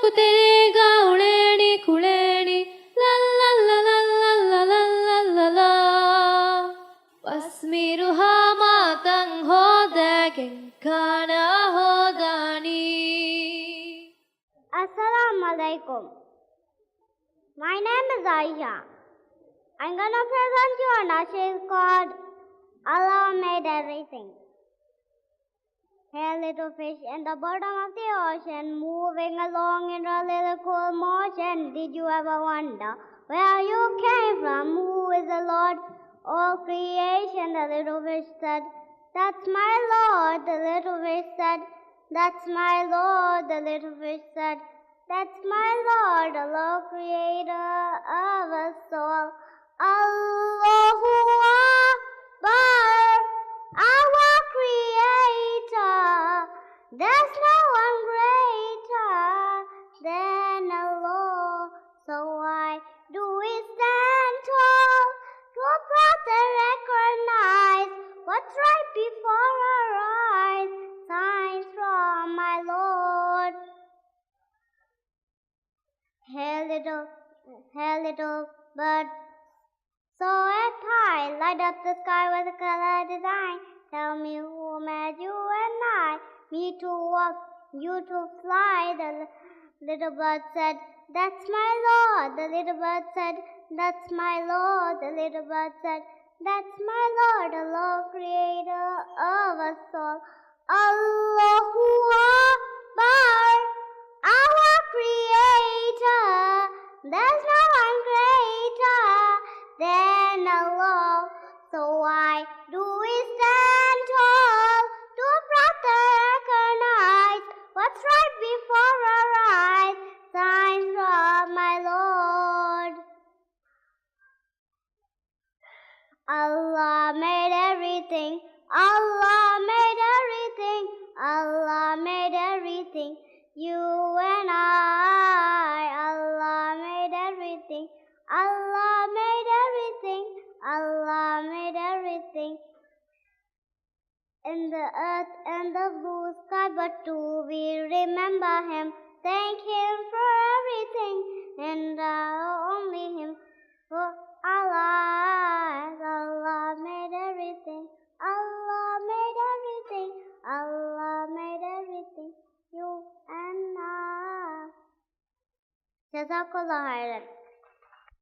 कुतेरेगा उड़ेनी खुड़ेनी La La La La La La La La La La wasmiruha matang hodagin kana hodani. Assalamu alaikum. My name is Aisha. I'm gonna present you a nasheed called Allah Made Everything. Here little fish in the bottom of the ocean, moving along in a little cool motion. Did you ever wonder where you came from? Who is the Lord? All creation, the little fish said, that's my Lord. The little fish said, that's my Lord. The little fish said, that's my Lord, the Lord creator of us all. Allahu Akbar, our creator. There's no one greater than Allah. So why do we stand tall to recognize what's right before our eyes? Signs from my Lord. Hey little bird, soar high, light up the sky with a color design. Tell me who made you and I, me to walk, you to fly. The little bird said, that's my Lord. The little bird said, that's my Lord. The little bird said, that's my Lord, the Lord creator of us all. Allahu Akbar, our creator. There's no one greater than Allah. So why do we stand tall to recognize what's right before our eyes? Signs from my Lord. Allah made everything. Allah made everything. Allah made everything. You and I. Allah made everything. Allah made everything. Allah made everything. In the earth and the blue sky, but do we remember Him? Thank Him for everything, and only Him. For Allah, Allah made everything. Allah made everything. Allah made everything. You and I. Jazakallah khairan.